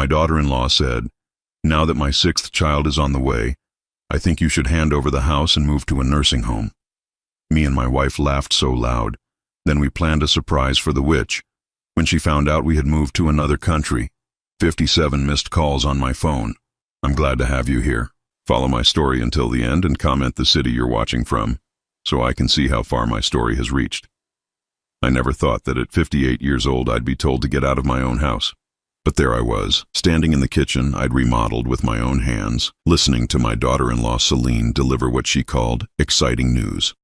My daughter-in-law said, "Now that my sixth child is on the way, I think you should hand over the house and move to a nursing home." Me and my wife laughed so loud. Then we planned a surprise for the witch. When she found out we had moved to another country, 57 missed calls on my phone. I'm glad to have you here. Follow my story until the end and comment the city you're watching from, so I can see how far my story has reached. I never thought that at 58 years old I'd be told to get out of my own house. But there I was, standing in the kitchen I'd remodeled with my own hands, listening to my daughter-in-law Celine deliver what she called exciting news.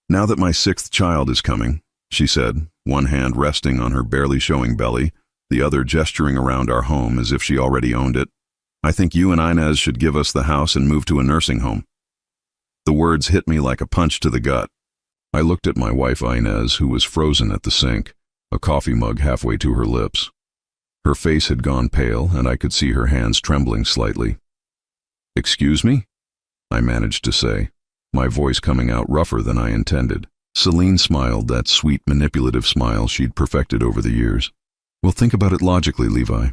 "Now that my sixth child is coming," she said, one hand resting on her barely showing belly, the other gesturing around our home as if she already owned it, "I think you and Inez should give us the house and move to a nursing home." The words hit me like a punch to the gut. I looked at my wife Inez, who was frozen at the sink, a coffee mug halfway to her lips. Her face had gone pale, and I could see her hands trembling slightly. "Excuse me?" I managed to say, my voice coming out rougher than I intended. Celine smiled, that sweet, manipulative smile she'd perfected over the years. "Well, think about it logically, Levi.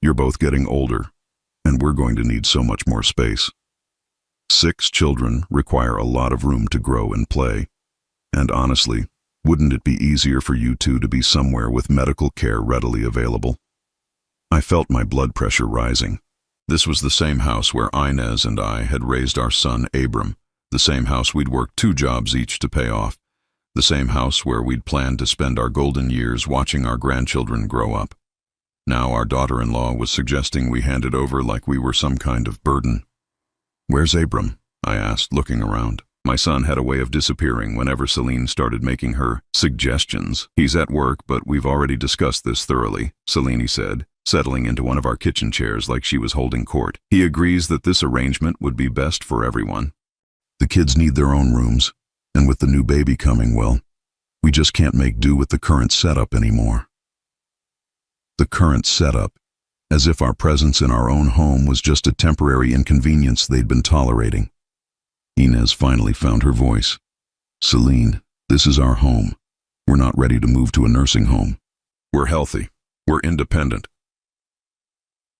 You're both getting older, and we're going to need so much more space. 6 children require a lot of room to grow and play. And honestly, wouldn't it be easier for you two to be somewhere with medical care readily available?" I felt my blood pressure rising. This was the same house where Inez and I had raised our son Abram, the same house we'd worked 2 jobs each to pay off, the same house where we'd planned to spend our golden years watching our grandchildren grow up. Now our daughter-in-law was suggesting we hand it over like we were some kind of burden. "Where's Abram?" I asked, looking around. My son had a way of disappearing whenever Celine started making her suggestions. "He's at work, but we've already discussed this thoroughly," Celine said, settling into one of our kitchen chairs like she was holding court. "He agrees that this arrangement would be best for everyone. The kids need their own rooms, and with the new baby coming, well, we just can't make do with the current setup anymore." The current setup, as if our presence in our own home was just a temporary inconvenience they'd been tolerating. Inez finally found her voice. "Celine, this is our home. We're not ready to move to a nursing home. We're healthy. We're independent."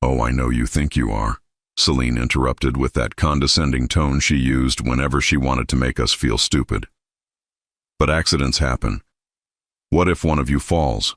"Oh, I know you think you are," Celine interrupted with that condescending tone she used whenever she wanted to make us feel stupid. "But accidents happen. What if one of you falls?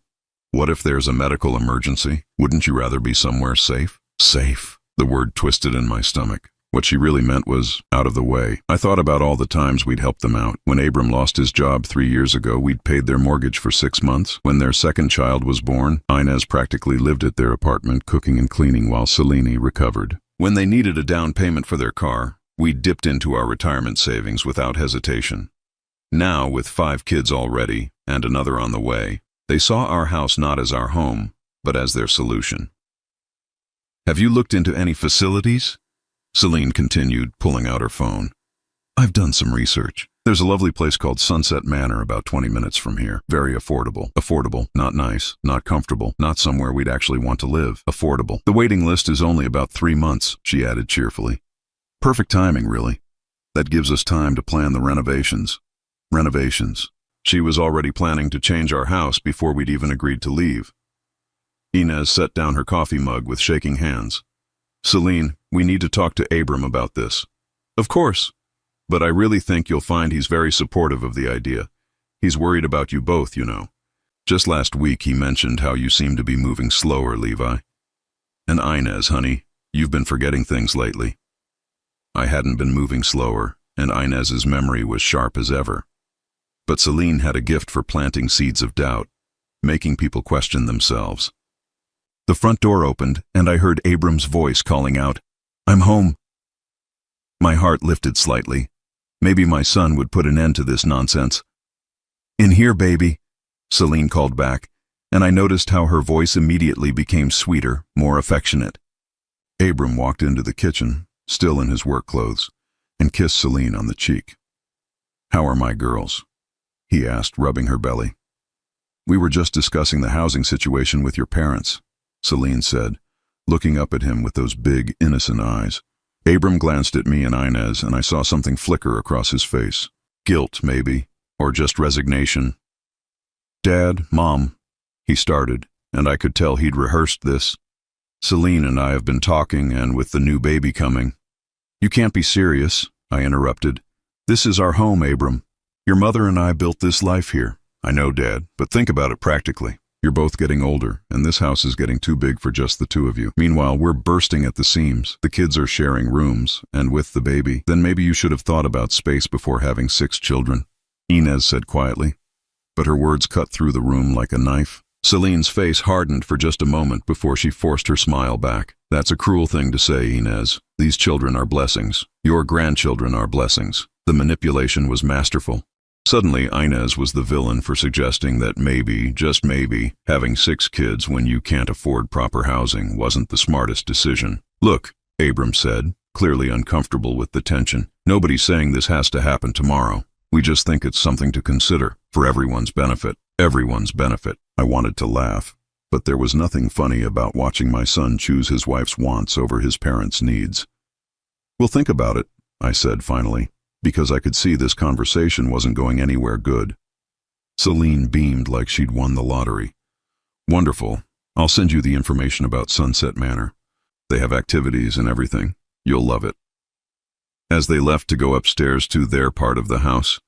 What if there's a medical emergency? Wouldn't you rather be somewhere safe?" Safe. The word twisted in my stomach. What she really meant was out of the way. I thought about all the times we'd helped them out. When Abram lost his job 3 years ago, we'd paid their mortgage for 6 months. When their second child was born, Inez practically lived at their apartment, cooking and cleaning while Celine recovered. When they needed a down payment for their car, we dipped into our retirement savings without hesitation. Now, with 5 kids already, and another on the way, they saw our house not as our home, but as their solution. "Have you looked into any facilities?" Celine continued, pulling out her phone. "I've done some research. There's a lovely place called Sunset Manor about 20 minutes from here. Very affordable. Affordable, not nice, not comfortable, not somewhere we'd actually want to live. Affordable. The waiting list is only about 3 months, she added cheerfully. Perfect timing, really. That gives us time to plan the renovations. Renovations. She was already planning to change our house before we'd even agreed to leave. Inez set down her coffee mug with shaking hands. "Celine, we need to talk to Abram about this." "Of course. But I really think you'll find he's very supportive of the idea. He's worried about you both, you know. Just last week he mentioned how you seem to be moving slower, Levi. And Inez, honey, you've been forgetting things lately." I hadn't been moving slower, and Inez's memory was sharp as ever. But Celine had a gift for planting seeds of doubt, making people question themselves. The front door opened, and I heard Abram's voice calling out, "I'm home." My heart lifted slightly. Maybe my son would put an end to this nonsense. "In here, baby," Celine called back, and I noticed how her voice immediately became sweeter, more affectionate. Abram walked into the kitchen, still in his work clothes, and kissed Celine on the cheek. "How are my girls?" he asked, rubbing her belly. "We were just discussing the housing situation with your parents," Celine said, looking up at him with those big, innocent eyes. Abram glanced at me and Inez, and I saw something flicker across his face. Guilt, maybe, or just resignation. "Dad, Mom," he started, and I could tell he'd rehearsed this. Celine and I have been talking, and with the new baby coming. You can't be serious, I interrupted. This is our home, Abram. Your mother and I built this life here. I know, Dad, but think about it practically. You're both getting older, and this house is getting too big for just the two of you. Meanwhile, we're bursting at the seams. The kids are sharing rooms, and with the baby, then maybe you should have thought about space before having 6 children, Inez said quietly. But her words cut through the room like a knife. Celine's face hardened for just a moment before she forced her smile back. That's a cruel thing to say, Inez. These children are blessings. Your grandchildren are blessings. The manipulation was masterful. Suddenly, Inez was the villain for suggesting that maybe, just maybe, having 6 kids when you can't afford proper housing wasn't the smartest decision. Look, Abram said, clearly uncomfortable with the tension. Nobody's saying this has to happen tomorrow. We just think it's something to consider, for everyone's benefit. Everyone's benefit. I wanted to laugh, but there was nothing funny about watching my son choose his wife's wants over his parents' needs. We'll think about it, I said finally, because I could see this conversation wasn't going anywhere good. Celine beamed like she'd won the lottery. Wonderful. I'll send you the information about Sunset Manor. They have activities and everything. You'll love it. As they left to go upstairs to their part of the house,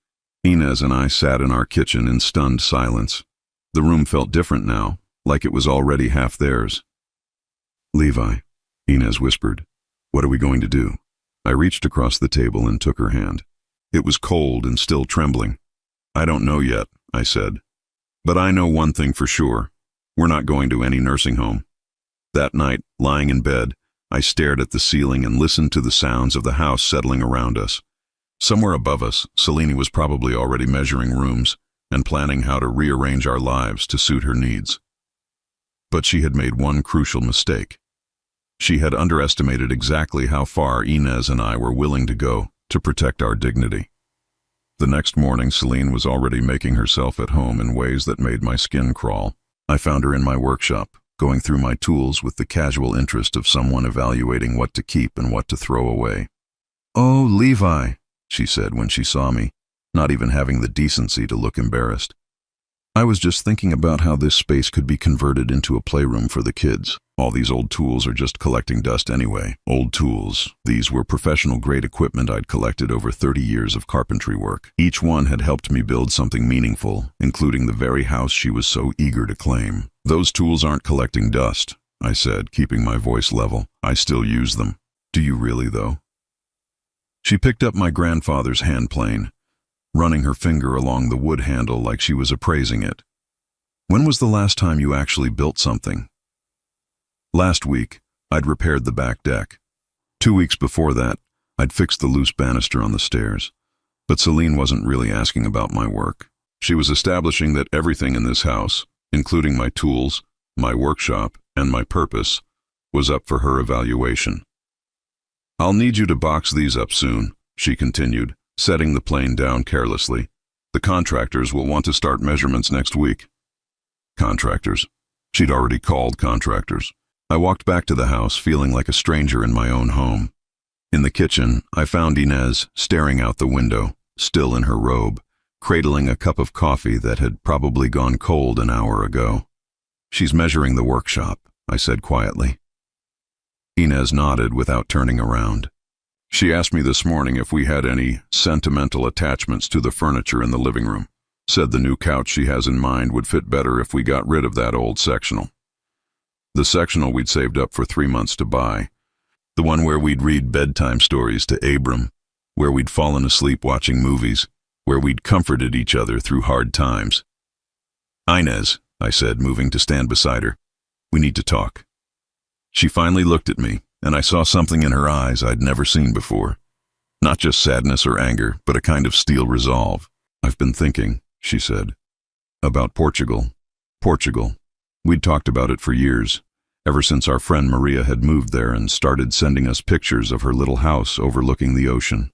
Inez and I sat in our kitchen in stunned silence. The room felt different now, like it was already half theirs. Levi, Inez whispered, what are we going to do? I reached across the table and took her hand. It was cold and still trembling. I don't know yet, I said. But I know one thing for sure. We're not going to any nursing home. That night, lying in bed, I stared at the ceiling and listened to the sounds of the house settling around us. Somewhere above us, Celine was probably already measuring rooms and planning how to rearrange our lives to suit her needs. But she had made one crucial mistake. She had underestimated exactly how far Inez and I were willing to go to protect our dignity. The next morning, Celine was already making herself at home in ways that made my skin crawl. I found her in my workshop, going through my tools with the casual interest of someone evaluating what to keep and what to throw away. "Oh, Levi," she said when she saw me, not even having the decency to look embarrassed. "I was just thinking about how this space could be converted into a playroom for the kids. All these old tools are just collecting dust anyway." Old tools. These were professional-grade equipment I'd collected over 30 years of carpentry work. Each one had helped me build something meaningful, including the very house she was so eager to claim. "Those tools aren't collecting dust," I said, keeping my voice level. "I still use them." "Do you really, though?" She picked up my grandfather's hand plane, running her finger along the wood handle like she was appraising it. "When was the last time you actually built something?" "Last week, I'd repaired the back deck. 2 weeks before that, I'd fixed the loose banister on the stairs." But Celine wasn't really asking about my work. She was establishing that everything in this house, including my tools, my workshop, and my purpose, was up for her evaluation. "I'll need you to box these up soon," she continued, setting the plane down carelessly. "The contractors will want to start measurements next week." Contractors. She'd already called contractors. I walked back to the house feeling like a stranger in my own home. In the kitchen, I found Inez staring out the window, still in her robe, cradling a cup of coffee that had probably gone cold an hour ago. "She's measuring the workshop," I said quietly. Inez nodded without turning around. "She asked me this morning if we had any sentimental attachments to the furniture in the living room. Said the new couch she has in mind would fit better if we got rid of that old sectional. The sectional we'd saved up for 3 months to buy. The one where we'd read bedtime stories to Abram, where we'd fallen asleep watching movies, where we'd comforted each other through hard times." "Inez," I said, moving to stand beside her, "we need to talk." She finally looked at me, and I saw something in her eyes I'd never seen before. Not just sadness or anger, but a kind of steel resolve. "I've been thinking," she said, "about Portugal." Portugal. We'd talked about it for years, ever since our friend Maria had moved there and started sending us pictures of her little house overlooking the ocean.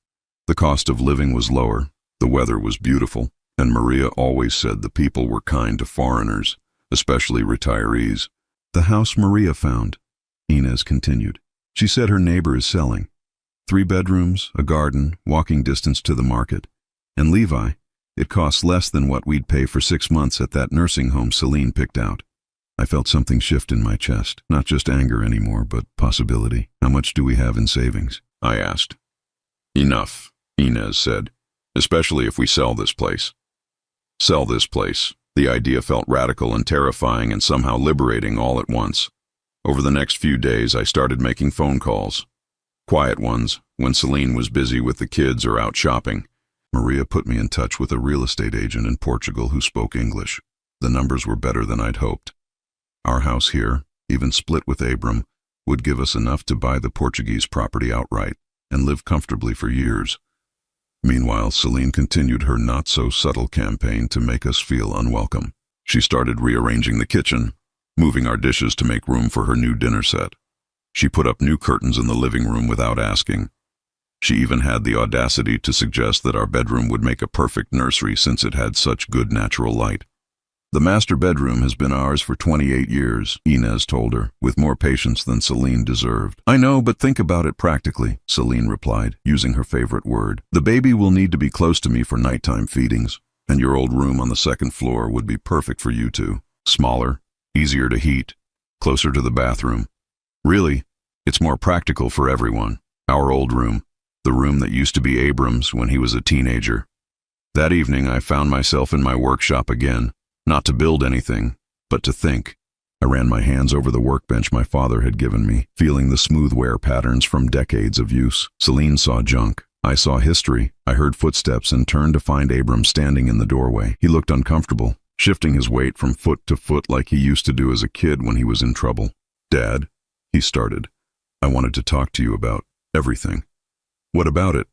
The cost of living was lower, the weather was beautiful, and Maria always said the people were kind to foreigners, especially retirees. "The house Maria found," Inez continued. "She said her neighbor is selling. 3 bedrooms, a garden, walking distance to the market. And Levi, it costs less than what we'd pay for 6 months at that nursing home Celine picked out. I felt something shift in my chest, not just anger anymore, but possibility. How much do we have in savings? I asked. Enough, Inez said, especially if we sell this place. Sell this place. The idea felt radical and terrifying and somehow liberating all at once. Over the next few days, I started making phone calls. Quiet ones, when Celine was busy with the kids or out shopping. Maria put me in touch with a real estate agent in Portugal who spoke English. The numbers were better than I'd hoped. Our house here, even split with Abram, would give us enough to buy the Portuguese property outright and live comfortably for years. Meanwhile, Celine continued her not-so-subtle campaign to make us feel unwelcome. She started rearranging the kitchen, moving our dishes to make room for her new dinner set. She put up new curtains in the living room without asking. She even had the audacity to suggest that our bedroom would make a perfect nursery since it had such good natural light. The master bedroom has been ours for 28 years, Inez told her, with more patience than Celine deserved. I know, but think about it practically, Celine replied, using her favorite word. The baby will need to be close to me for nighttime feedings, and your old room on the second floor would be perfect for you two. Smaller, easier to heat, closer to the bathroom. Really, it's more practical for everyone. Our old room, the room that used to be Abram's when he was a teenager. That evening, I found myself in my workshop again. Not to build anything, but to think. I ran my hands over the workbench my father had given me, feeling the smooth wear patterns from decades of use. Celine saw junk. I saw history. I heard footsteps and turned to find Abram standing in the doorway. He looked uncomfortable, shifting his weight from foot to foot like he used to do as a kid when he was in trouble. Dad, he started. I wanted to talk to you about everything. What about it?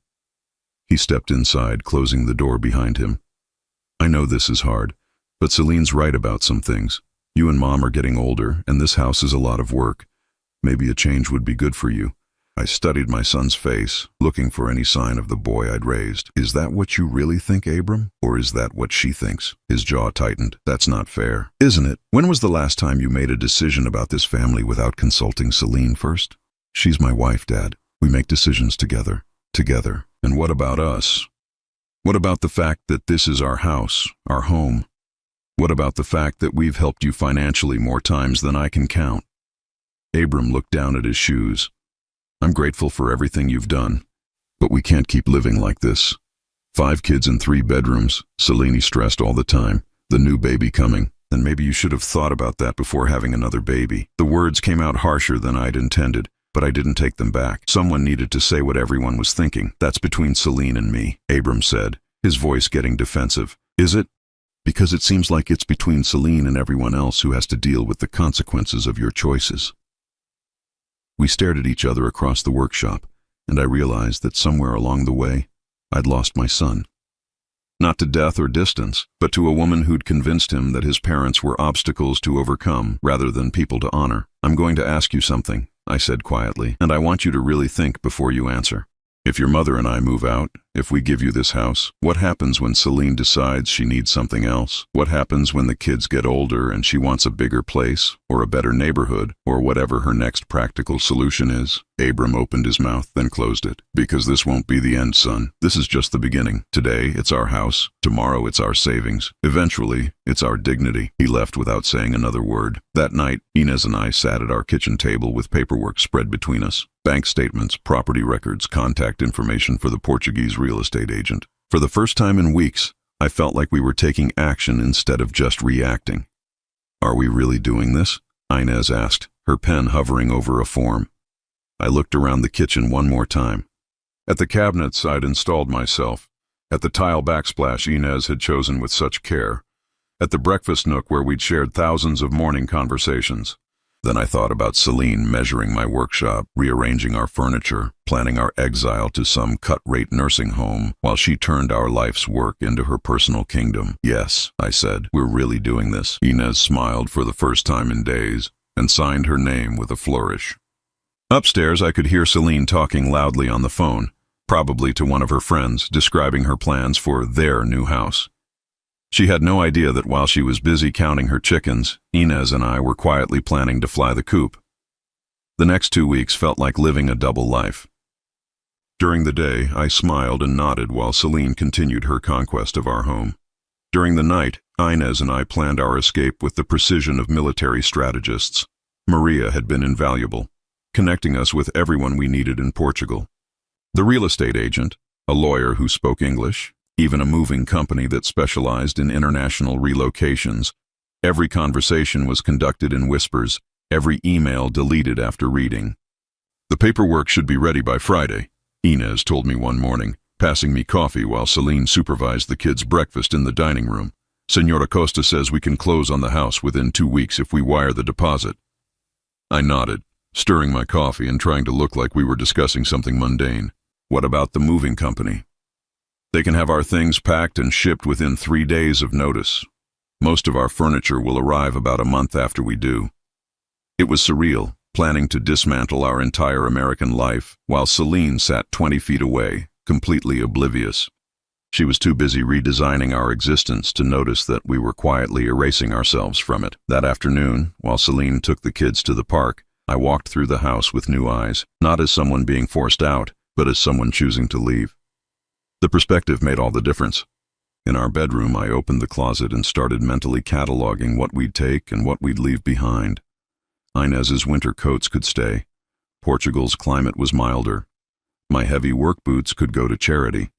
He stepped inside, closing the door behind him. I know this is hard. But Celine's right about some things. You and Mom are getting older, and this house is a lot of work. Maybe a change would be good for you. I studied my son's face, looking for any sign of the boy I'd raised. Is that what you really think, Abram? Or is that what she thinks? His jaw tightened. That's not fair. Isn't it? When was the last time you made a decision about this family without consulting Celine first? She's my wife, Dad. We make decisions together. Together. And what about us? What about the fact that this is our house, our home? What about the fact that we've helped you financially more times than I can count? Abram looked down at his shoes. I'm grateful for everything you've done, but we can't keep living like this. 5 kids in 3 bedrooms, Celine stressed all the time. The new baby coming, and maybe you should have thought about that before having another baby. The words came out harsher than I'd intended, but I didn't take them back. Someone needed to say what everyone was thinking. That's between Celine and me, Abram said, his voice getting defensive. Is it? Because it seems like it's between Celine and everyone else who has to deal with the consequences of your choices. We stared at each other across the workshop, and I realized that somewhere along the way, I'd lost my son. Not to death or distance, but to a woman who'd convinced him that his parents were obstacles to overcome rather than people to honor. I'm going to ask you something, I said quietly, and I want you to really think before you answer. If your mother and I move out, if we give you this house, what happens when Celine decides she needs something else? What happens when the kids get older and she wants a bigger place, or a better neighborhood, or whatever her next practical solution is? Abram opened his mouth, then closed it. Because this won't be the end, son. This is just the beginning. Today, it's our house. Tomorrow, it's our savings. Eventually, it's our dignity. He left without saying another word. That night, Inez and I sat at our kitchen table with paperwork spread between us. Bank statements, property records, contact information for the Portuguese real estate agent. For the first time in weeks, I felt like we were taking action instead of just reacting. Are we really doing this? Inez asked, her pen hovering over a form. I looked around the kitchen one more time. At the cabinets I'd installed myself. At the tile backsplash Inez had chosen with such care. At the breakfast nook where we'd shared thousands of morning conversations. Then I thought about Celine measuring my workshop, rearranging our furniture, planning our exile to some cut-rate nursing home, while she turned our life's work into her personal kingdom. Yes, I said, we're really doing this. Inez smiled for the first time in days, and signed her name with a flourish. Upstairs, I could hear Celine talking loudly on the phone, probably to one of her friends, describing her plans for their new house. She had no idea that while she was busy counting her chickens, Inez and I were quietly planning to fly the coop. The next 2 weeks felt like living a double life. During the day, I smiled and nodded while Celine continued her conquest of our home. During the night, Inez and I planned our escape with the precision of military strategists. Maria had been invaluable, connecting us with everyone we needed in Portugal. The real estate agent, a lawyer who spoke English, even a moving company that specialized in international relocations. Every conversation was conducted in whispers, every email deleted after reading. The paperwork should be ready by Friday, Inez told me one morning, passing me coffee while Celine supervised the kids' breakfast in the dining room. Senora Costa says we can close on the house within 2 weeks if we wire the deposit. I nodded, stirring my coffee and trying to look like we were discussing something mundane. What about the moving company? They can have our things packed and shipped within 3 days of notice. Most of our furniture will arrive about a month after we do. It was surreal, planning to dismantle our entire American life while Celine sat 20 feet away, completely oblivious. She was too busy redesigning our existence to notice that we were quietly erasing ourselves from it. That afternoon, while Celine took the kids to the park, I walked through the house with new eyes, not as someone being forced out, but as someone choosing to leave. The perspective made all the difference. In our bedroom, I opened the closet and started mentally cataloging what we'd take and what we'd leave behind. Inez's winter coats could stay. Portugal's climate was milder. My heavy work boots could go to charity.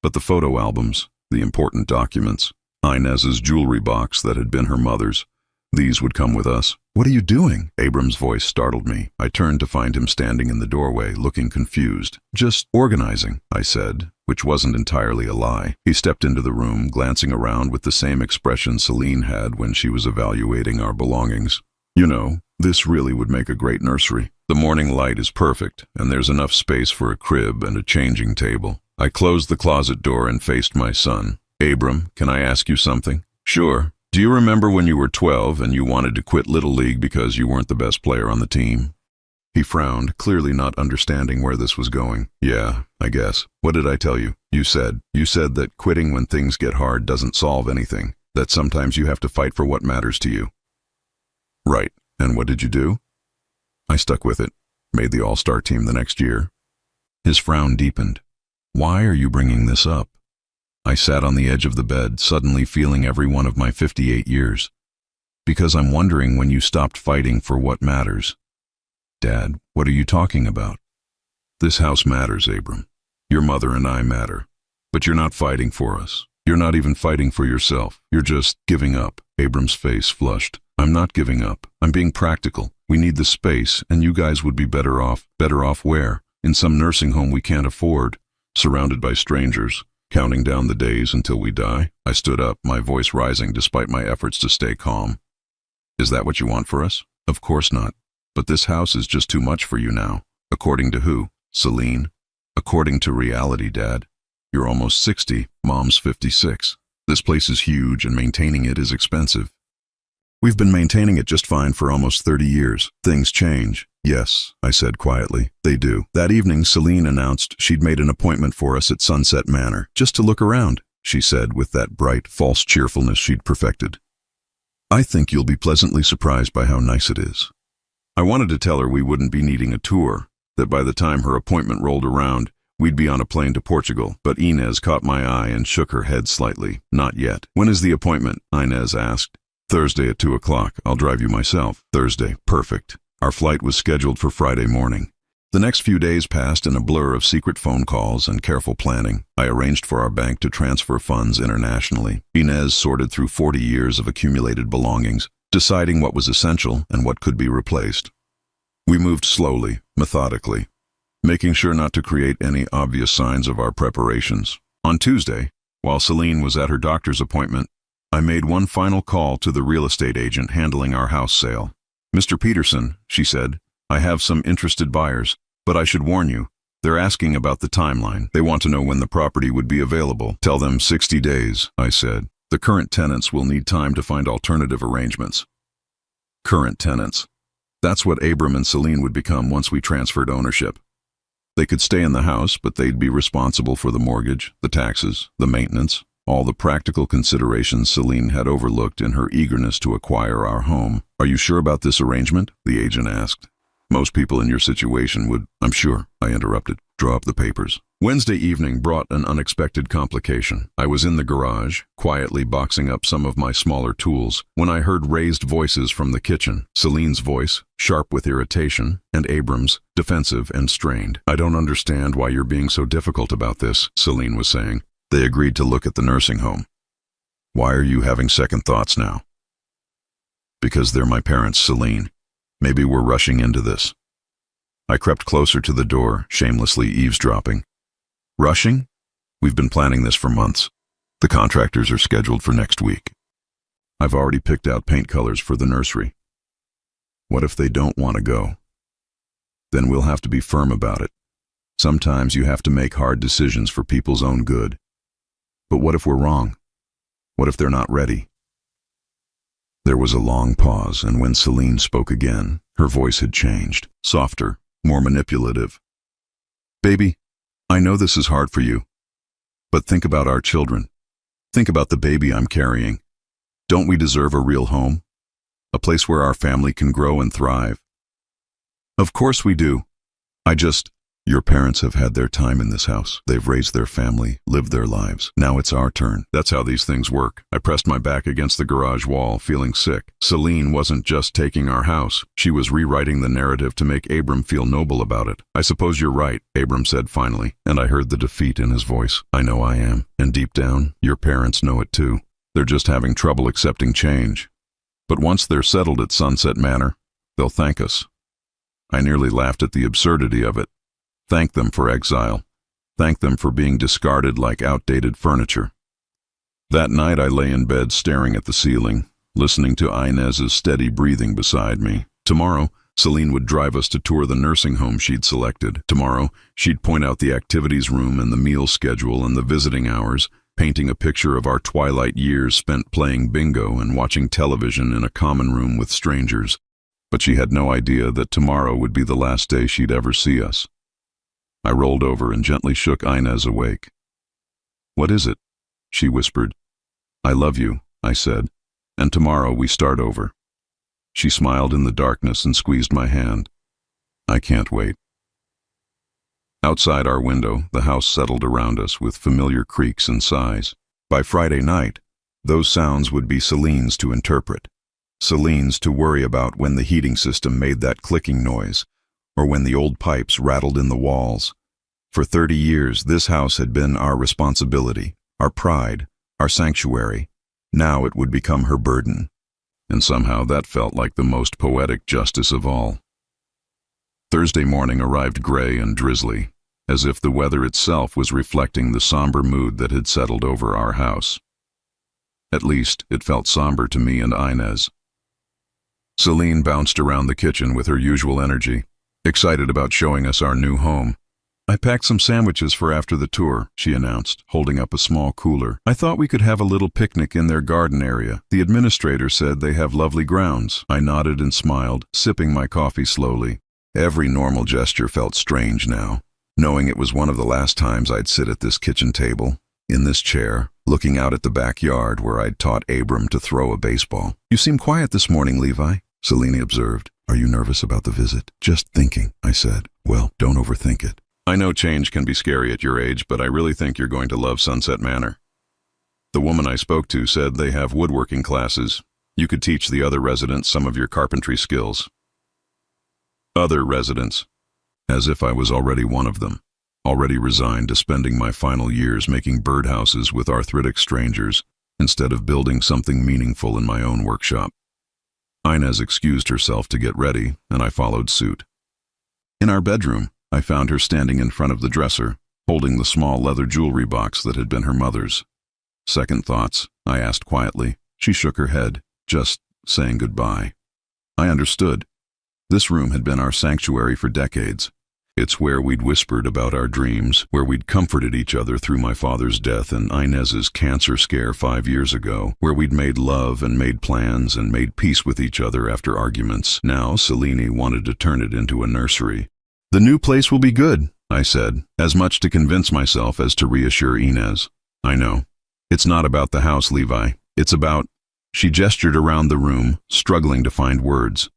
But the photo albums, the important documents, Inez's jewelry box that had been her mother's, these would come with us. "What are you doing?" Abram's voice startled me. I turned to find him standing in the doorway, looking confused. "Just organizing," I said, which wasn't entirely a lie. He stepped into the room, glancing around with the same expression Celine had when she was evaluating our belongings. "You know, this really would make a great nursery. The morning light is perfect, and there's enough space for a crib and a changing table." I closed the closet door and faced my son. "Abram, can I ask you something?" "Sure. Do you remember when you were 12 and you wanted to quit Little League because you weren't the best player on the team?" He frowned, clearly not understanding where this was going. "Yeah, I guess. What did I tell you?" You said that quitting when things get hard doesn't solve anything, that sometimes you have to fight for what matters to you." "Right. And what did you do?" "I stuck with it. Made the all-star team the next year." His frown deepened. "Why are you bringing this up?" I sat on the edge of the bed, suddenly feeling every one of my 58 years. "Because I'm wondering when you stopped fighting for what matters." "Dad, what are you talking about?" "This house matters, Abram. Your mother and I matter. But you're not fighting for us. You're not even fighting for yourself. You're just giving up." Abram's face flushed. "I'm not giving up. I'm being practical. We need the space, and you guys would be better off. Better off where? In some nursing home we can't afford. Surrounded by strangers, counting down the days until we die." I stood up, my voice rising despite my efforts to stay calm. "Is that what you want for us?" "Of course not. But this house is just too much for you now." "According to who?" "Celine." "According to reality, Dad. You're almost 60, Mom's 56. This place is huge and maintaining it is expensive." "We've been maintaining it just fine for almost 30 years. Things change." "Yes," I said quietly, "they do." That evening, Celine announced she'd made an appointment for us at Sunset Manor, just to look around, she said with that bright, false cheerfulness she'd perfected. "I think you'll be pleasantly surprised by how nice it is." I wanted to tell her we wouldn't be needing a tour, that by the time her appointment rolled around, we'd be on a plane to Portugal, but Inez caught my eye and shook her head slightly. "Not yet." "When is the appointment?" Inez asked. "Thursday at 2 o'clock. I'll drive you myself." "Thursday. Perfect." Our flight was scheduled for Friday morning. The next few days passed in a blur of secret phone calls and careful planning. I arranged for our bank to transfer funds internationally. Inez sorted through 40 years of accumulated belongings, deciding what was essential and what could be replaced. We moved slowly, methodically, making sure not to create any obvious signs of our preparations. On Tuesday, while Celine was at her doctor's appointment, I made one final call to the real estate agent handling our house sale. "Mr. Peterson," she said, "I have some interested buyers, but I should warn you, they're asking about the timeline. They want to know when the property would be available." "Tell them 60 days, I said. "The current tenants will need time to find alternative arrangements." Current tenants. That's what Abram and Celine would become once we transferred ownership. They could stay in the house, but they'd be responsible for the mortgage, the taxes, the maintenance, all the practical considerations Celine had overlooked in her eagerness to acquire our home. "Are you sure about this arrangement?" the agent asked. "Most people in your situation would—" "I'm sure," I interrupted. Draw up the papers. Wednesday evening brought an unexpected complication. I was in the garage, quietly boxing up some of my smaller tools, when I heard raised voices from the kitchen. Celine's voice, sharp with irritation, and Abram's, defensive and strained. "I don't understand why you're being so difficult about this," Celine was saying. "They agreed to look at the nursing home. Why are you having second thoughts now?" "Because they're my parents, Celine. Maybe we're rushing into this." I crept closer to the door, shamelessly eavesdropping. "Rushing? We've been planning this for months. The contractors are scheduled for next week. I've already picked out paint colors for the nursery. What if they don't want to go? Then we'll have to be firm about it. Sometimes you have to make hard decisions for people's own good. But what if we're wrong? What if they're not ready?" There was a long pause, and when Celine spoke again, her voice had changed, softer, more manipulative. "Baby, I know this is hard for you, but think about our children. Think about the baby I'm carrying. Don't we deserve a real home? A place where our family can grow and thrive?" "Of course we do. Your parents have had their time in this house. They've raised their family, lived their lives. Now it's our turn. That's how these things work." I pressed my back against the garage wall, feeling sick. Celine wasn't just taking our house. She was rewriting the narrative to make Abram feel noble about it. "I suppose you're right," Abram said finally, and I heard the defeat in his voice. "I know I am, and deep down, your parents know it too. They're just having trouble accepting change. But once they're settled at Sunset Manor, they'll thank us." I nearly laughed at the absurdity of it. Thank them for exile. Thank them for being discarded like outdated furniture. That night I lay in bed staring at the ceiling, listening to Inez's steady breathing beside me. Tomorrow, Celine would drive us to tour the nursing home she'd selected. Tomorrow, she'd point out the activities room and the meal schedule and the visiting hours, painting a picture of our twilight years spent playing bingo and watching television in a common room with strangers. But she had no idea that tomorrow would be the last day she'd ever see us. I rolled over and gently shook Inez awake. "What is it?" she whispered. "I love you," I said, "and tomorrow we start over." She smiled in the darkness and squeezed my hand. "I can't wait." Outside our window, the house settled around us with familiar creaks and sighs. By Friday night, those sounds would be Celine's to interpret. Celine's to worry about when the heating system made that clicking noise, or when the old pipes rattled in the walls. For 30 years, this house had been our responsibility, our pride, our sanctuary. Now it would become her burden. And somehow that felt like the most poetic justice of all. Thursday morning arrived gray and drizzly, as if the weather itself was reflecting the somber mood that had settled over our house. At least, it felt somber to me and Inez. Celine bounced around the kitchen with her usual energy, excited about showing us our new home. "I packed some sandwiches for after the tour," she announced, holding up a small cooler. "I thought we could have a little picnic in their garden area. The administrator said they have lovely grounds." I nodded and smiled, sipping my coffee slowly. Every normal gesture felt strange now, knowing it was one of the last times I'd sit at this kitchen table, in this chair, looking out at the backyard where I'd taught Abram to throw a baseball. "You seem quiet this morning, Levi," Celine observed. "Are you nervous about the visit?" "Just thinking," I said. "Well, don't overthink it. I know change can be scary at your age, but I really think you're going to love Sunset Manor. The woman I spoke to said they have woodworking classes. You could teach the other residents some of your carpentry skills." Other residents. As if I was already one of them, already resigned to spending my final years making birdhouses with arthritic strangers, instead of building something meaningful in my own workshop. Inez excused herself to get ready, and I followed suit. In our bedroom, I found her standing in front of the dresser, holding the small leather jewelry box that had been her mother's. "Second thoughts?" I asked quietly. She shook her head, just saying goodbye. I understood. This room had been our sanctuary for decades. It's where we'd whispered about our dreams, where we'd comforted each other through my father's death and Inez's cancer scare 5 years ago, where we'd made love and made plans and made peace with each other after arguments. Now Celine wanted to turn it into a nursery. "The new place will be good," I said, as much to convince myself as to reassure Inez. "I know. It's not about the house, Levi. It's about—" She gestured around the room, struggling to find words.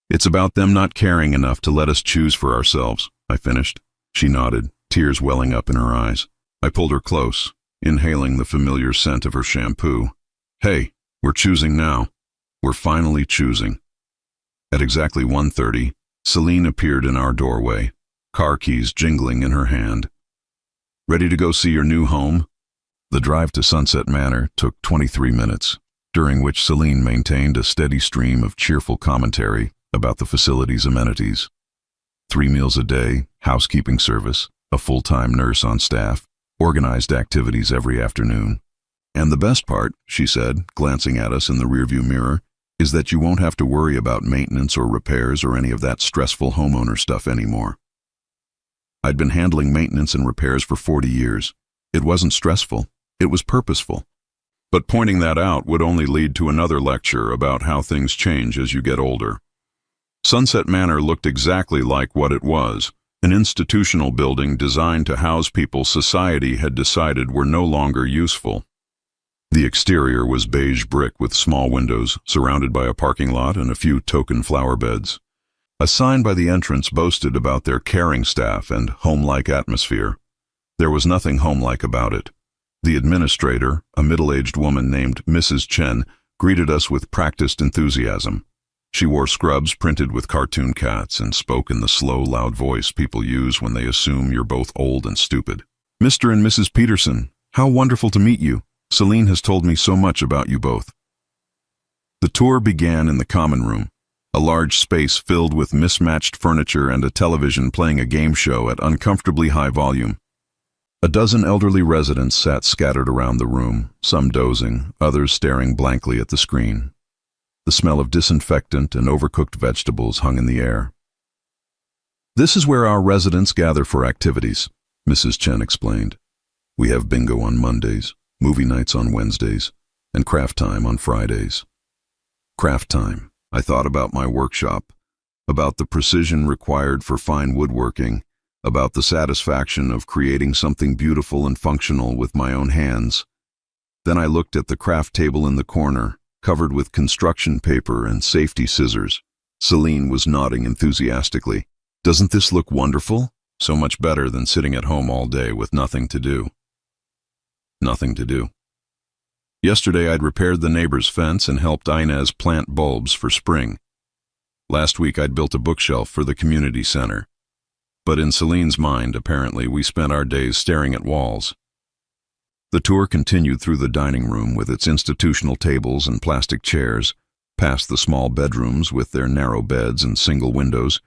"It's about them not caring enough to let us choose for ourselves," I finished. She nodded, tears welling up in her eyes. I pulled her close, inhaling the familiar scent of her shampoo. Hey, we're choosing now. We're finally choosing. At exactly 1:30, Celine appeared in our doorway, car keys jingling in her hand. Ready to go see your new home? The drive to Sunset Manor took 23 minutes, during which Celine maintained a steady stream of cheerful commentary about the facility's amenities. 3 meals a day, housekeeping service, a full-time nurse on staff, organized activities every afternoon. And the best part, she said, glancing at us in the rearview mirror, is that you won't have to worry about maintenance or repairs or any of that stressful homeowner stuff anymore. I'd been handling maintenance and repairs for 40 years. It wasn't stressful. It was purposeful. But pointing that out would only lead to another lecture about how things change as you get older. Sunset Manor looked exactly like what it was, an institutional building designed to house people society had decided were no longer useful. The exterior was beige brick with small windows, surrounded by a parking lot and a few token flower beds. A sign by the entrance boasted about their caring staff and home-like atmosphere. There was nothing home-like about it. The administrator, a middle-aged woman named Mrs. Chen, greeted us with practiced enthusiasm. She wore scrubs printed with cartoon cats and spoke in the slow, loud voice people use when they assume you're both old and stupid. Mr. and Mrs. Peterson, how wonderful to meet you. Celine has told me so much about you both. The tour began in the common room, a large space filled with mismatched furniture and a television playing a game show at uncomfortably high volume. A dozen elderly residents sat scattered around the room, some dozing, others staring blankly at the screen. The smell of disinfectant and overcooked vegetables hung in the air. This is where our residents gather for activities, Mrs. Chen explained. We have bingo on Mondays, movie nights on Wednesdays, and craft time on Fridays. Craft time. I thought about my workshop, about the precision required for fine woodworking, about the satisfaction of creating something beautiful and functional with my own hands. Then I looked at the craft table in the corner, covered with construction paper and safety scissors. Celine was nodding enthusiastically. Doesn't this look wonderful? So much better than sitting at home all day with nothing to do. Nothing to do. Yesterday I'd repaired the neighbor's fence and helped Inez plant bulbs for spring. Last week I'd built a bookshelf for the community center. But in Celine's mind, apparently, we spent our days staring at walls. The tour continued through the dining room with its institutional tables and plastic chairs, past the small bedrooms with their narrow beds and single windows,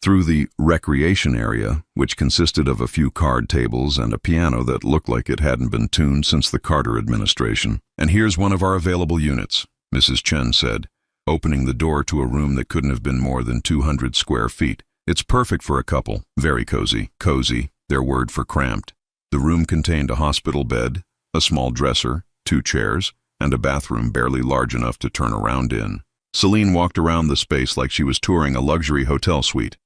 through the recreation area, which consisted of a few card tables and a piano that looked like it hadn't been tuned since the Carter administration. And here's one of our available units, Mrs. Chen said, opening the door to a room that couldn't have been more than 200 square feet. It's perfect for a couple. Very cozy. Cozy, their word for cramped. The room contained a hospital bed, a small dresser, 2 chairs, and a bathroom barely large enough to turn around in. Celine walked around the space like she was touring a luxury hotel suite.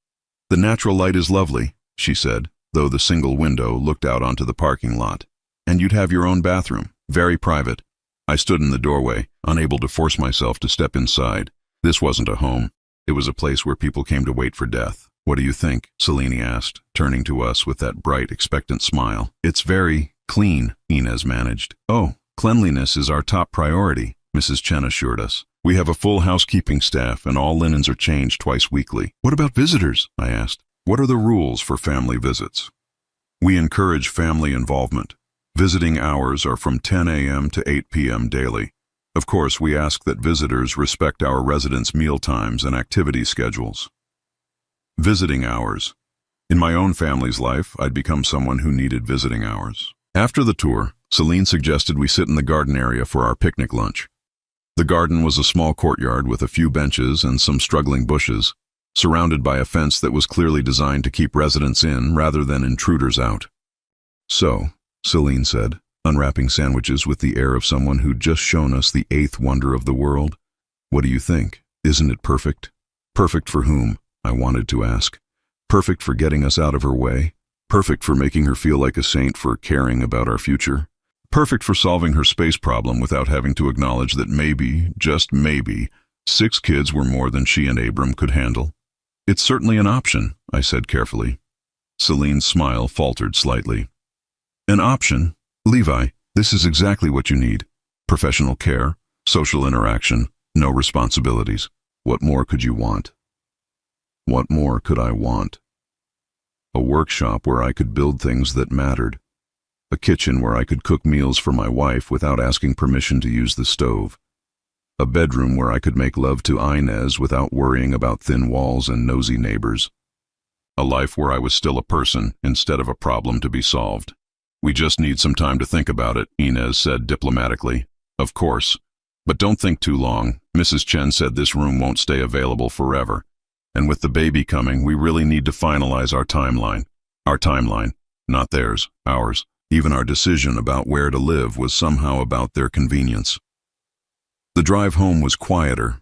The natural light is lovely, she said, though the single window looked out onto the parking lot. And you'd have your own bathroom, very private. I stood in the doorway, unable to force myself to step inside. This wasn't a home. It was a place where people came to wait for death. What do you think? Celine asked, turning to us with that bright, expectant smile. It's very clean, Inez managed. Oh, cleanliness is our top priority, Mrs. Chen assured us. We have a full housekeeping staff and all linens are changed twice weekly. What about visitors? I asked. What are the rules for family visits? We encourage family involvement. Visiting hours are from 10 a.m. to 8 p.m. daily. Of course, we ask that visitors respect our residents' meal times and activity schedules. Visiting hours. In my own family's life, I'd become someone who needed visiting hours. After the tour, Celine suggested we sit in the garden area for our picnic lunch. The garden was a small courtyard with a few benches and some struggling bushes, surrounded by a fence that was clearly designed to keep residents in rather than intruders out. So, Celine said, unwrapping sandwiches with the air of someone who'd just shown us the 8th wonder of the world. What do you think? Isn't it perfect? Perfect for whom? I wanted to ask. Perfect for getting us out of her way? Perfect for making her feel like a saint for caring about our future? Perfect for solving her space problem without having to acknowledge that maybe, just maybe, 6 kids were more than she and Abram could handle? It's certainly an option, I said carefully. Celine's smile faltered slightly. An option? Levi, this is exactly what you need. Professional care, social interaction, no responsibilities. What more could you want? What more could I want? A workshop where I could build things that mattered. A kitchen where I could cook meals for my wife without asking permission to use the stove. A bedroom where I could make love to Inez without worrying about thin walls and nosy neighbors. A life where I was still a person instead of a problem to be solved. We just need some time to think about it, Inez said diplomatically. Of course. But don't think too long. Mrs. Chen said this room won't stay available forever. And with the baby coming, we really need to finalize our timeline. Our timeline, not theirs, ours. Even our decision about where to live was somehow about their convenience. The drive home was quieter.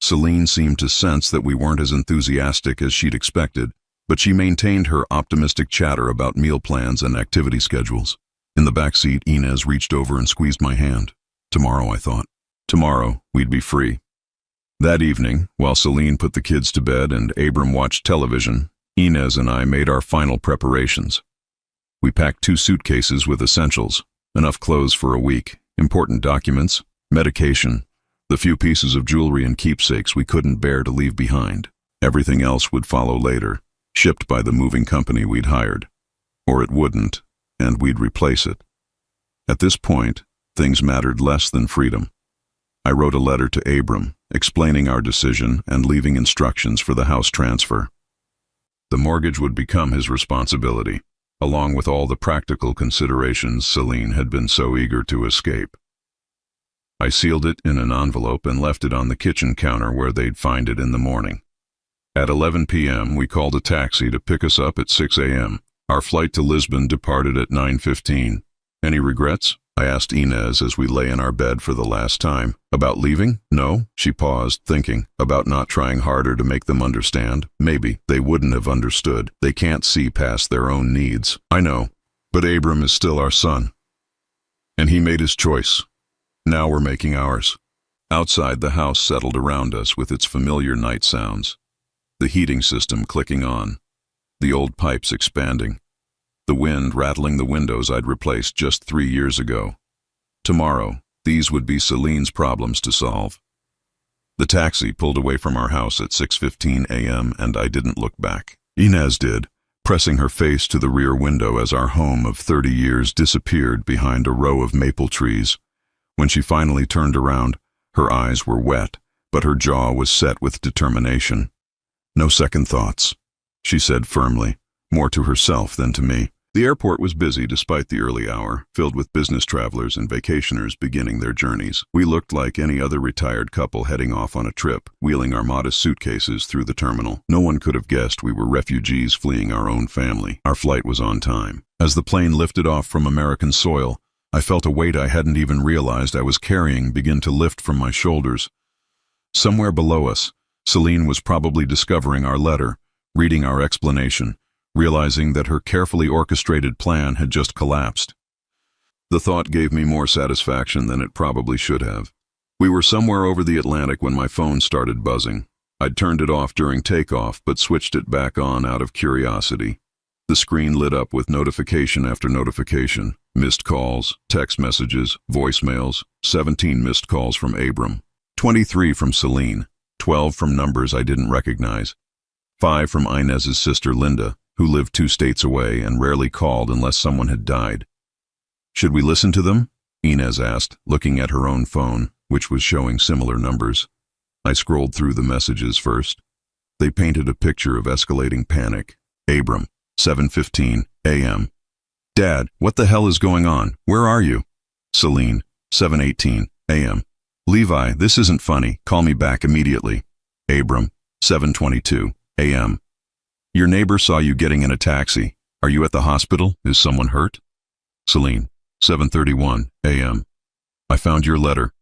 Celine seemed to sense that we weren't as enthusiastic as she'd expected, but she maintained her optimistic chatter about meal plans and activity schedules. In the back seat, Inez reached over and squeezed my hand. Tomorrow, I thought. Tomorrow, we'd be free. That evening, while Celine put the kids to bed and Abram watched television, Inez and I made our final preparations. We packed 2 suitcases with essentials, enough clothes for a week, important documents, medication, the few pieces of jewelry and keepsakes we couldn't bear to leave behind. Everything else would follow later, shipped by the moving company we'd hired. Or it wouldn't, and we'd replace it. At this point, things mattered less than freedom. I wrote a letter to Abram, explaining our decision and leaving instructions for the house transfer. The mortgage would become his responsibility, along with all the practical considerations Celine had been so eager to escape. I sealed it in an envelope and left it on the kitchen counter where they'd find it in the morning. At 11 p.m., we called a taxi to pick us up at 6 a.m. Our flight to Lisbon departed at 9:15. Any regrets? I asked Inez as we lay in our bed for the last time. About leaving? No, she paused, thinking. About not trying harder to make them understand? Maybe. They wouldn't have understood. They can't see past their own needs. I know. But Abram is still our son. And he made his choice. Now we're making ours. Outside, the house settled around us with its familiar night sounds. The heating system clicking on. The old pipes expanding. The wind rattling the windows I'd replaced just 3 years ago. Tomorrow, these would be Celine's problems to solve. The taxi pulled away from our house at 6:15 a.m. and I didn't look back. Inez did, pressing her face to the rear window as our home of 30 years disappeared behind a row of maple trees. When she finally turned around, her eyes were wet, but her jaw was set with determination. No second thoughts, she said firmly, more to herself than to me. The airport was busy despite the early hour, filled with business travelers and vacationers beginning their journeys. We looked like any other retired couple heading off on a trip, wheeling our modest suitcases through the terminal. No one could have guessed we were refugees fleeing our own family. Our flight was on time. As the plane lifted off from American soil, I felt a weight I hadn't even realized I was carrying begin to lift from my shoulders. Somewhere below us, Celine was probably discovering our letter, reading our explanation, realizing that her carefully orchestrated plan had just collapsed. The thought gave me more satisfaction than it probably should have. We were somewhere over the Atlantic when my phone started buzzing. I'd turned it off during takeoff, but switched it back on out of curiosity. The screen lit up with notification after notification. Missed calls, text messages, voicemails, 17 missed calls from Abram, 23 from Celine, 12 from numbers I didn't recognize, 5 from Inez's sister Linda, who lived 2 states away and rarely called unless someone had died. Should we listen to them? Inez asked, looking at her own phone, which was showing similar numbers. I scrolled through the messages first. They painted a picture of escalating panic. Abram, 7:15 a.m. Dad, what the hell is going on? Where are you? Celine, 7:18 a.m. Levi, this isn't funny. Call me back immediately. Abram, 7:22 a.m. Your neighbor saw you getting in a taxi. Are you at the hospital? Is someone hurt? Celine, 7:31 a.m. I found your letter.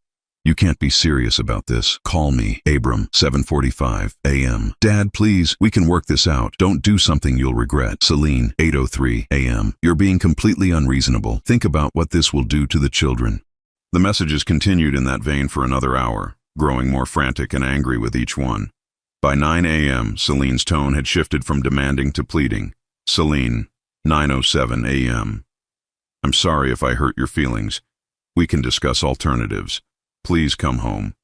You can't be serious about this. Call me. Abram, 7:45 a.m. Dad, please, we can work this out. Don't do something you'll regret. Celine, 8:03 a.m. You're being completely unreasonable. Think about what this will do to the children. The messages continued in that vein for another hour, growing more frantic and angry with each one. By 9 a.m., Celine's tone had shifted from demanding to pleading. Celine, 9:07 a.m. I'm sorry if I hurt your feelings. We can discuss alternatives. Please come home.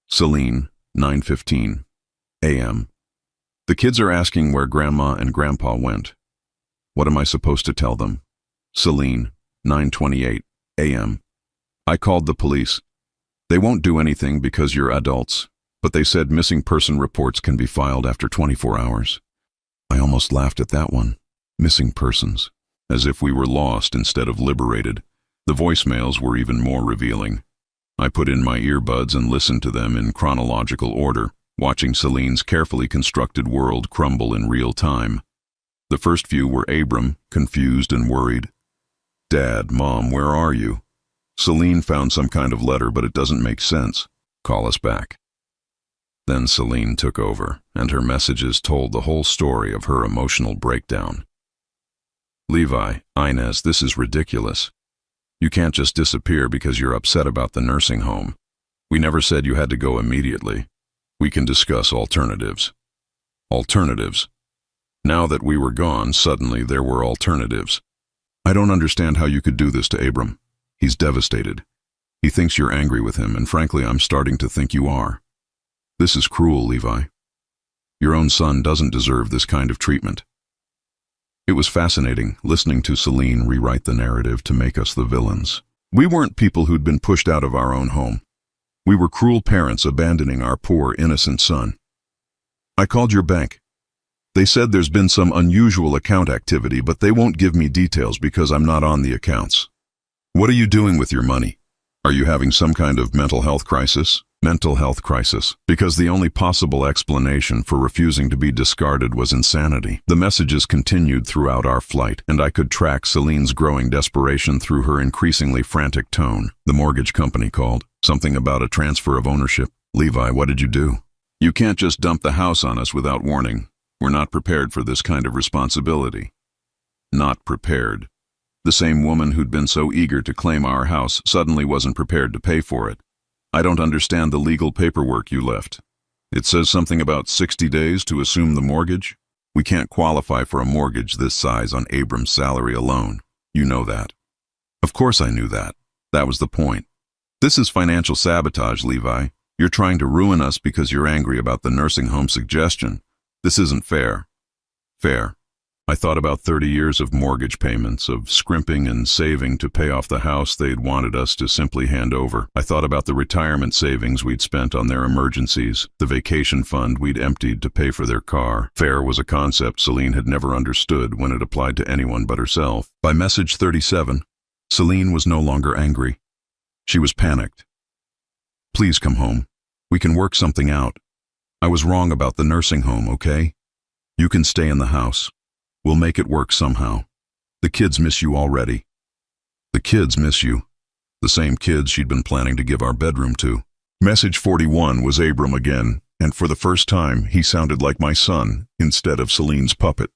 Celine, 9:15 a.m. The kids are asking where Grandma and Grandpa went. What am I supposed to tell them? Celine, 9:28 a.m. I called the police. They won't do anything because you're adults, but they said missing person reports can be filed after 24 hours. I almost laughed at that one. Missing persons. As if we were lost instead of liberated. The voicemails were even more revealing. I put in my earbuds and listened to them in chronological order, watching Celine's carefully constructed world crumble in real time. The first few were Abram, confused and worried. Dad, Mom, where are you? Celine found some kind of letter, but it doesn't make sense. Call us back. Then Celine took over, and her messages told the whole story of her emotional breakdown. Levi, Inez, this is ridiculous. You can't just disappear because you're upset about the nursing home. We never said you had to go immediately. We can discuss alternatives. Alternatives? Now that we were gone, suddenly there were alternatives. I don't understand how you could do this to Abram. He's devastated. He thinks you're angry with him, and frankly, I'm starting to think you are. This is cruel, Levi. Your own son doesn't deserve this kind of treatment. It was fascinating listening to Celine rewrite the narrative to make us the villains. We weren't people who'd been pushed out of our own home. We were cruel parents abandoning our poor, innocent son. I called your bank. They said there's been some unusual account activity, but they won't give me details because I'm not on the accounts. What are you doing with your money? Are you having some kind of mental health crisis? Mental health crisis, because the only possible explanation for refusing to be discarded was insanity. The messages continued throughout our flight, and I could track Celine's growing desperation through her increasingly frantic tone. The mortgage company called. Something about a transfer of ownership. Levi, what did you do? You can't just dump the house on us without warning. We're not prepared for this kind of responsibility. Not prepared. The same woman who'd been so eager to claim our house suddenly wasn't prepared to pay for it. I don't understand the legal paperwork you left. It says something about 60 days to assume the mortgage. We can't qualify for a mortgage this size on Abram's salary alone. You know that. Of course I knew that. That was the point. This is financial sabotage, Levi. You're trying to ruin us because you're angry about the nursing home suggestion. This isn't fair. Fair. I thought about 30 years of mortgage payments, of scrimping and saving to pay off the house they'd wanted us to simply hand over. I thought about the retirement savings we'd spent on their emergencies, the vacation fund we'd emptied to pay for their car. Fair was a concept Celine had never understood when it applied to anyone but herself. By message 37, Celine was no longer angry. She was panicked. Please come home. We can work something out. I was wrong about the nursing home, okay? You can stay in the house. We'll make it work somehow. The kids miss you already. The kids miss you. The same kids she'd been planning to give our bedroom to. Message 41 was Abram again, and for the first time, he sounded like my son instead of Celine's puppet.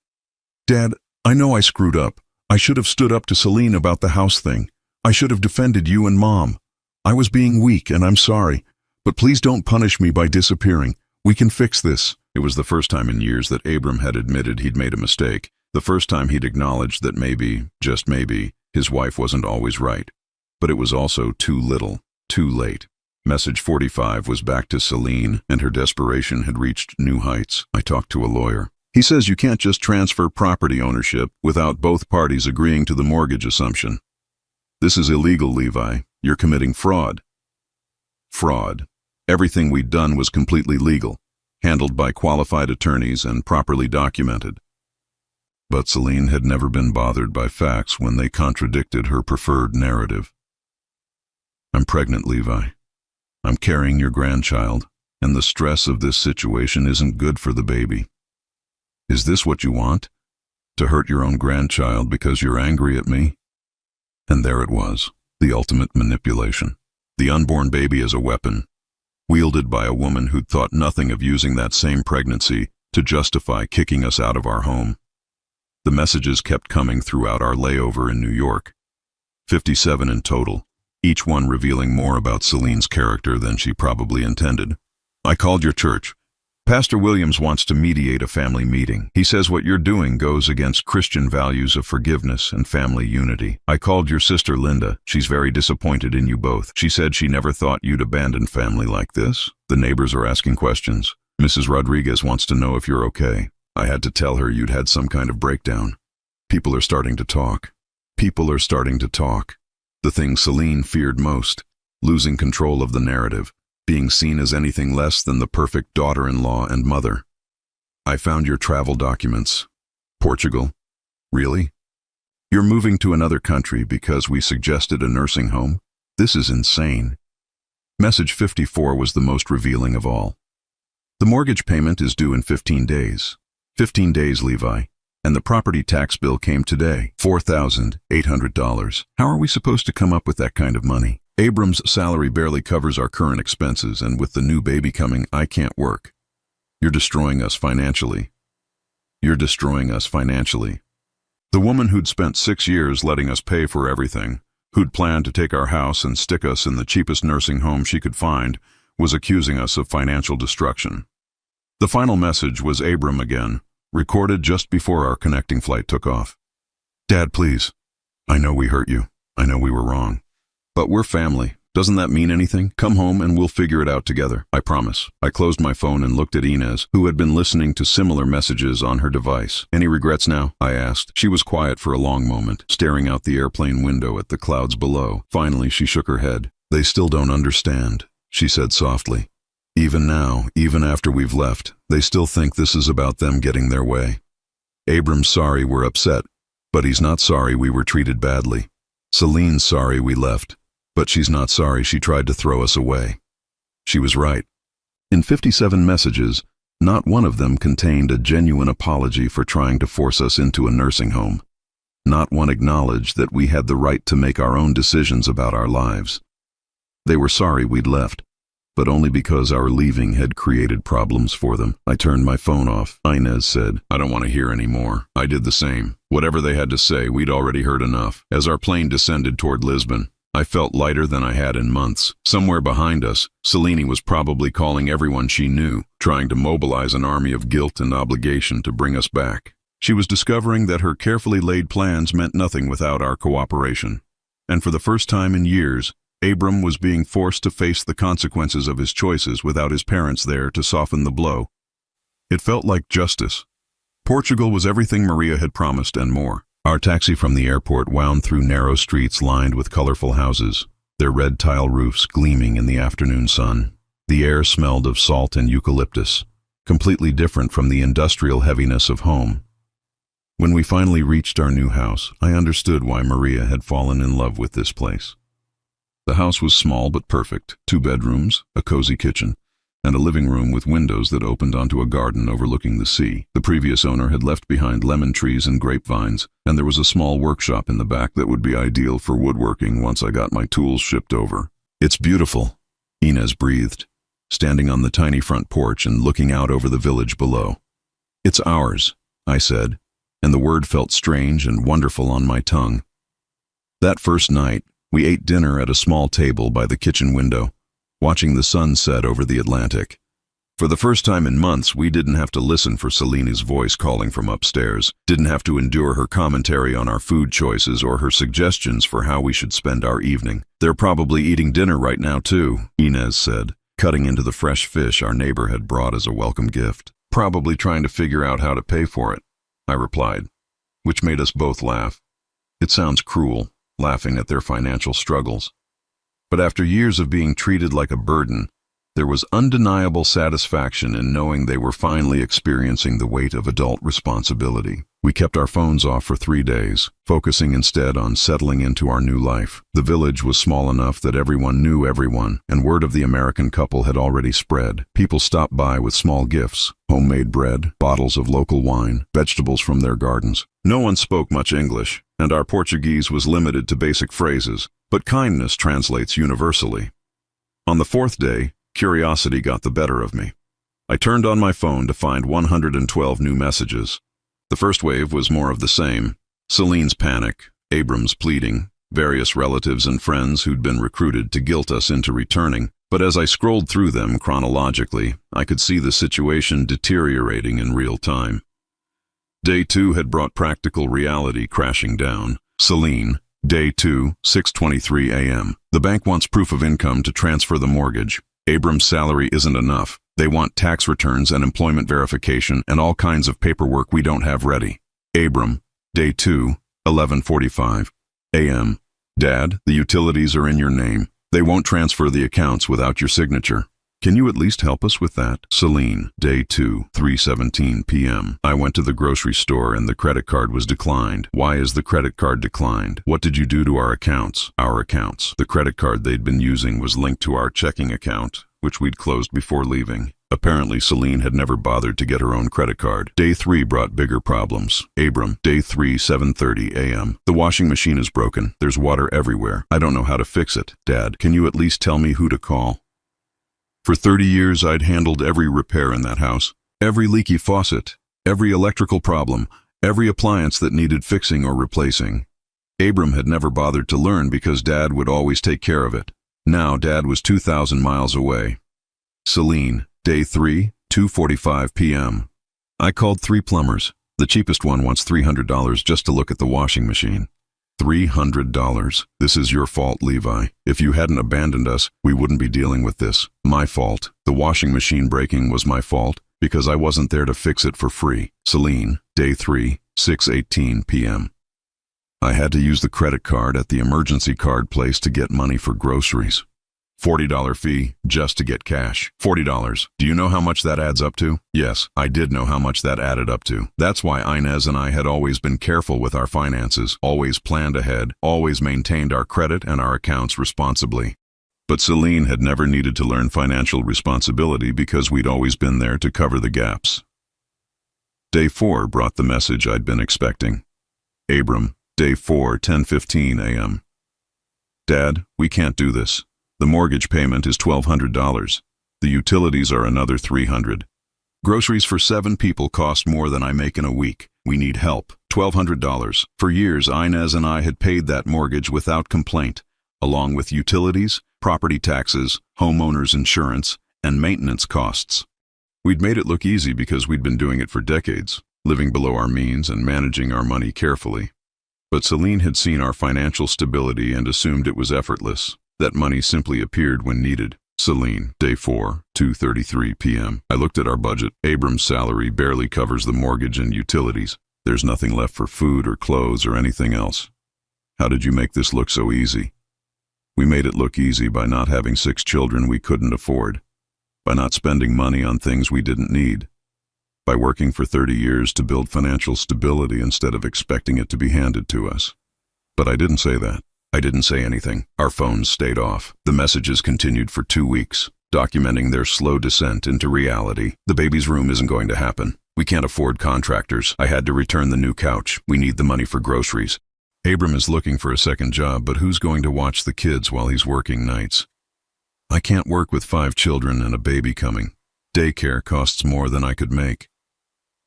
Dad, I know I screwed up. I should have stood up to Celine about the house thing. I should have defended you and Mom. I was being weak, and I'm sorry. But please don't punish me by disappearing. We can fix this. It was the first time in years that Abram had admitted he'd made a mistake. The first time he'd acknowledged that maybe, just maybe, his wife wasn't always right. But it was also too little, too late. Message 45 was back to Celine, and her desperation had reached new heights. I talked to a lawyer. He says you can't just transfer property ownership without both parties agreeing to the mortgage assumption. This is illegal, Levi. You're committing fraud. Fraud. Everything we'd done was completely legal, handled by qualified attorneys and properly documented. But Celine had never been bothered by facts when they contradicted her preferred narrative. I'm pregnant, Levi. I'm carrying your grandchild, and the stress of this situation isn't good for the baby. Is this what you want? To hurt your own grandchild because you're angry at me? And there it was, the ultimate manipulation. The unborn baby as a weapon, wielded by a woman who'd thought nothing of using that same pregnancy to justify kicking us out of our home. The messages kept coming throughout our layover in New York. 57 in total, each one revealing more about Celine's character than she probably intended. I called your church. Pastor Williams wants to mediate a family meeting. He says what you're doing goes against Christian values of forgiveness and family unity. I called your sister Linda. She's very disappointed in you both. She said she never thought you'd abandon family like this. The neighbors are asking questions. Mrs. Rodriguez wants to know if you're okay. I had to tell her you'd had some kind of breakdown. People are starting to talk. People are starting to talk. The thing Celine feared most, losing control of the narrative, being seen as anything less than the perfect daughter-in-law and mother. I found your travel documents. Portugal? Really? You're moving to another country because we suggested a nursing home? This is insane. Message 54 was the most revealing of all. The mortgage payment is due in 15 days. 15 days, Levi. And the property tax bill came today. $4,800. How are we supposed to come up with that kind of money? Abram's salary barely covers our current expenses, and with the new baby coming, I can't work. You're destroying us financially. You're destroying us financially. The woman who'd spent 6 years letting us pay for everything, who'd planned to take our house and stick us in the cheapest nursing home she could find, was accusing us of financial destruction. The final message was Abram again, recorded just before our connecting flight took off. Dad, please. I know we hurt you. I know we were wrong. But we're family. Doesn't that mean anything? Come home and we'll figure it out together. I promise. I closed my phone and looked at Inez, who had been listening to similar messages on her device. Any regrets now? I asked. She was quiet for a long moment, staring out the airplane window at the clouds below. Finally, she shook her head. They still don't understand, she said softly. Even now, even after we've left, they still think this is about them getting their way. Abram's sorry we're upset, but he's not sorry we were treated badly. Celine's sorry we left, but she's not sorry she tried to throw us away. She was right. In 57 messages, not one of them contained a genuine apology for trying to force us into a nursing home. Not one acknowledged that we had the right to make our own decisions about our lives. They were sorry we'd left, but only because our leaving had created problems for them. I turned my phone off. Inez said, I don't want to hear any more. I did the same. Whatever they had to say, we'd already heard enough. As our plane descended toward Lisbon, I felt lighter than I had in months. Somewhere behind us, Celine was probably calling everyone she knew, trying to mobilize an army of guilt and obligation to bring us back. She was discovering that her carefully laid plans meant nothing without our cooperation. And for the first time in years, Abram was being forced to face the consequences of his choices without his parents there to soften the blow. It felt like justice. Portugal was everything Maria had promised and more. Our taxi from the airport wound through narrow streets lined with colorful houses, their red tile roofs gleaming in the afternoon sun. The air smelled of salt and eucalyptus, completely different from the industrial heaviness of home. When we finally reached our new house, I understood why Maria had fallen in love with this place. The house was small but perfect, 2 bedrooms, a cozy kitchen, and a living room with windows that opened onto a garden overlooking the sea. The previous owner had left behind lemon trees and grapevines, and there was a small workshop in the back that would be ideal for woodworking once I got my tools shipped over. It's beautiful, Inez breathed, standing on the tiny front porch and looking out over the village below. It's ours, I said, and the word felt strange and wonderful on my tongue. That first night, we ate dinner at a small table by the kitchen window, watching the sun set over the Atlantic. For the first time in months, we didn't have to listen for Celine's voice calling from upstairs, didn't have to endure her commentary on our food choices or her suggestions for how we should spend our evening. They're probably eating dinner right now too, Inez said, cutting into the fresh fish our neighbor had brought as a welcome gift. Probably trying to figure out how to pay for it, I replied, which made us both laugh. It sounds cruel, laughing at their financial struggles. But after years of being treated like a burden, there was undeniable satisfaction in knowing they were finally experiencing the weight of adult responsibility. We kept our phones off for 3 days, focusing instead on settling into our new life. The village was small enough that everyone knew everyone, and word of the American couple had already spread. People stopped by with small gifts, homemade bread, bottles of local wine, vegetables from their gardens. No one spoke much English, and our Portuguese was limited to basic phrases, but kindness translates universally. On the 4th day, curiosity got the better of me. I turned on my phone to find 112 new messages. The first wave was more of the same. Celine's panic, Abram's pleading, various relatives and friends who'd been recruited to guilt us into returning, But as I scrolled through them chronologically, I could see the situation deteriorating in real time. Day 2 had brought practical reality crashing down. Celine, Day 2, 6:23 a.m. The bank wants proof of income to transfer the mortgage. Abram's salary isn't enough. They want tax returns and employment verification and all kinds of paperwork we don't have ready. Abram, Day 2, 11:45 a.m. Dad, the utilities are in your name. They won't transfer the accounts without your signature. Can you at least help us with that? Celine, Day 2, 3:17 p.m. I went to the grocery store and the credit card was declined. Why is the credit card declined? What did you do to our accounts? Our accounts. The credit card they'd been using was linked to our checking account, which we'd closed before leaving. Apparently, Celine had never bothered to get her own credit card. Day 3 brought bigger problems. Abram, Day 3, 7:30 a.m. The washing machine is broken. There's water everywhere. I don't know how to fix it. Dad, can you at least tell me who to call? For 30 years, I'd handled every repair in that house. Every leaky faucet, every electrical problem, every appliance that needed fixing or replacing. Abram had never bothered to learn because Dad would always take care of it. Now Dad was 2,000 miles away. Celine, Day 3, 2:45 p.m. I called 3 plumbers. The cheapest one wants $300 just to look at the washing machine. $300. This is your fault, Levi. If you hadn't abandoned us, we wouldn't be dealing with this. My fault. The washing machine breaking was my fault because I wasn't there to fix it for free. Celine, Day 3, 6:18 p.m. I had to use the credit card at the emergency card place to get money for groceries. $40 fee just to get cash. $40. Do you know how much that adds up to? Yes, I did know how much that added up to. That's why Inez and I had always been careful with our finances, always planned ahead, always maintained our credit and our accounts responsibly. But Celine had never needed to learn financial responsibility because we'd always been there to cover the gaps. Day 4 brought the message I'd been expecting. Abram, Day 4, 10:15 a.m. Dad, we can't do this. The mortgage payment is $1,200. The utilities are another $300. Groceries for 7 people cost more than I make in a week. We need help. $1,200. For years, Inez and I had paid that mortgage without complaint, along with utilities, property taxes, homeowners insurance, and maintenance costs. We'd made it look easy because we'd been doing it for decades, living below our means and managing our money carefully. But Celine had seen our financial stability and assumed it was effortless. That money simply appeared when needed. Celine, Day 4, 2:33 p.m. I looked at our budget. Abram's salary barely covers the mortgage and utilities. There's nothing left for food or clothes or anything else. How did you make this look so easy? We made it look easy by not having 6 children we couldn't afford, by not spending money on things we didn't need, by working for 30 years to build financial stability instead of expecting it to be handed to us. But I didn't say that. I didn't say anything. Our phones stayed off. The messages continued for 2 weeks, documenting their slow descent into reality. The baby's room isn't going to happen. We can't afford contractors. I had to return the new couch. We need the money for groceries. Abram is looking for a second job, but who's going to watch the kids while he's working nights? I can't work with 5 children and a baby coming. Daycare costs more than I could make.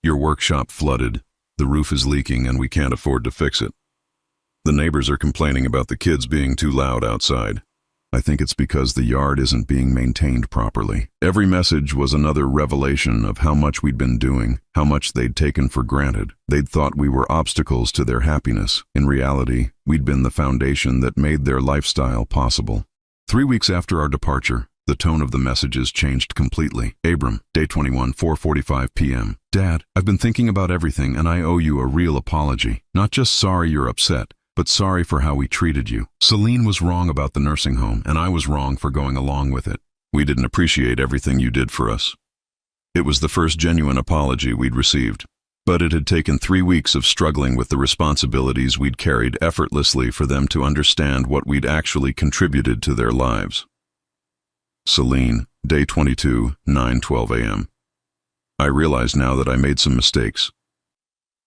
Your workshop flooded. The roof is leaking and we can't afford to fix it. The neighbors are complaining about the kids being too loud outside. I think it's because the yard isn't being maintained properly. Every message was another revelation of how much we'd been doing, how much they'd taken for granted. They'd thought we were obstacles to their happiness. In reality, we'd been the foundation that made their lifestyle possible. 3 weeks after our departure, the tone of the messages changed completely. Abram, Day 21, 4:45 p.m. Dad, I've been thinking about everything and I owe you a real apology. Not just sorry you're upset, but sorry for how we treated you. Celine was wrong about the nursing home, and I was wrong for going along with it. We didn't appreciate everything you did for us. It was the first genuine apology we'd received, but it had taken 3 weeks of struggling with the responsibilities we'd carried effortlessly for them to understand what we'd actually contributed to their lives. Celine, Day 22, 9:12 a.m. I realize now that I made some mistakes.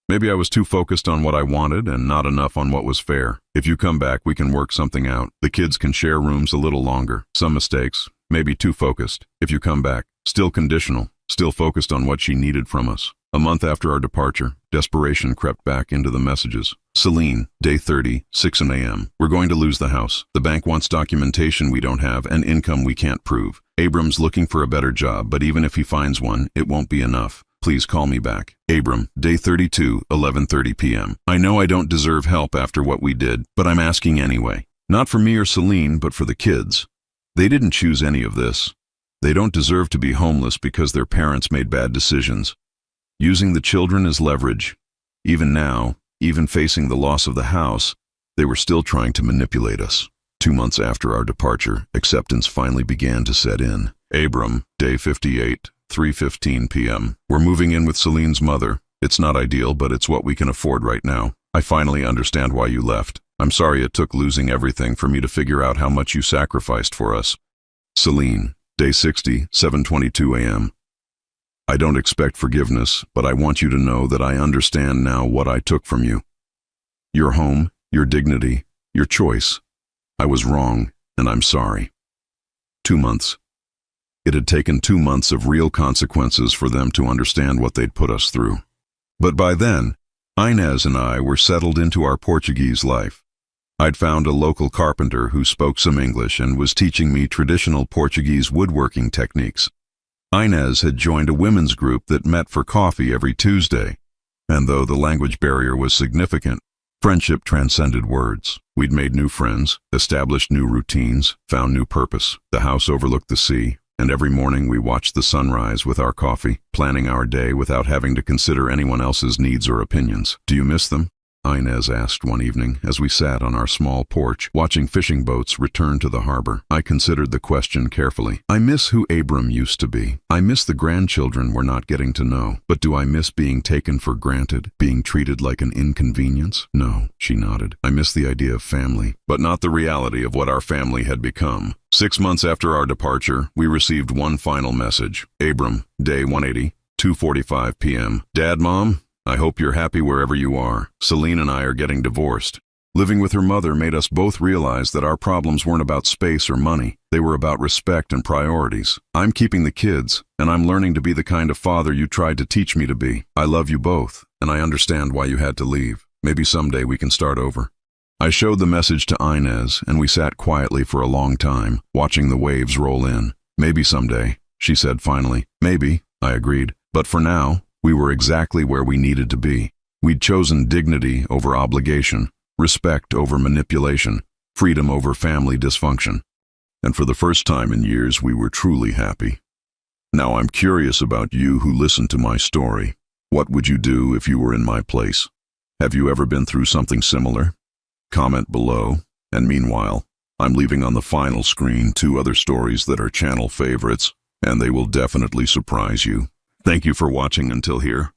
Maybe I was too focused on what I wanted and not enough on what was fair. If you come back, we can work something out. The kids can share rooms a little longer. Some mistakes, maybe too focused. If you come back, still conditional, still focused on what she needed from us. A month after our departure, desperation crept back into the messages. Celine, day 30, 6 a.m. We're going to lose the house. The bank wants documentation we don't have and income we can't prove. Abram's looking for a better job, but even if he finds one, it won't be enough. Please call me back. Abram, day 32, 11:30 p.m. I know I don't deserve help after what we did, but I'm asking anyway. Not for me or Celine, but for the kids. They didn't choose any of this. They don't deserve to be homeless because their parents made bad decisions. Using the children as leverage. Even now, even facing the loss of the house, they were still trying to manipulate us. 2 months after our departure, acceptance finally began to set in. Abram, day 58, 3:15 p.m. We're moving in with Celine's mother. It's not ideal, but it's what we can afford right now. I finally understand why you left. I'm sorry it took losing everything for me to figure out how much you sacrificed for us. Celine, day 60, 7:22 a.m. I don't expect forgiveness, but I want you to know that I understand now what I took from you. Your home, your dignity, your choice. I was wrong, and I'm sorry. 2 months. It had taken 2 months of real consequences for them to understand what they'd put us through. But by then, Inez and I were settled into our Portuguese life. I'd found a local carpenter who spoke some English and was teaching me traditional Portuguese woodworking techniques. Inez had joined a women's group that met for coffee every Tuesday, and though the language barrier was significant, friendship transcended words. We'd made new friends, established new routines, found new purpose. The house overlooked the sea, and every morning we watched the sunrise with our coffee, planning our day without having to consider anyone else's needs or opinions. Do you miss them? Inez asked one evening as we sat on our small porch, watching fishing boats return to the harbor. I considered the question carefully. I miss who Abram used to be. I miss the grandchildren we're not getting to know. But do I miss being taken for granted, being treated like an inconvenience? No, she nodded. I miss the idea of family, but not the reality of what our family had become. 6 months after our departure, we received one final message. Abram, day 180, 2:45 p.m. Dad, Mom, I hope you're happy wherever you are. Celine and I are getting divorced. Living with her mother made us both realize that our problems weren't about space or money. They were about respect and priorities. I'm keeping the kids, and I'm learning to be the kind of father you tried to teach me to be. I love you both, and I understand why you had to leave. Maybe someday we can start over. I showed the message to Inez, and we sat quietly for a long time, watching the waves roll in. Maybe someday, she said finally. Maybe, I agreed. But for now, we were exactly where we needed to be. We'd chosen dignity over obligation, respect over manipulation, freedom over family dysfunction. And for the first time in years, we were truly happy. Now I'm curious about you who listened to my story. What would you do if you were in my place? Have you ever been through something similar? Comment below. And meanwhile, I'm leaving on the final screen 2 other stories that are channel favorites, and they will definitely surprise you. Thank you for watching until here.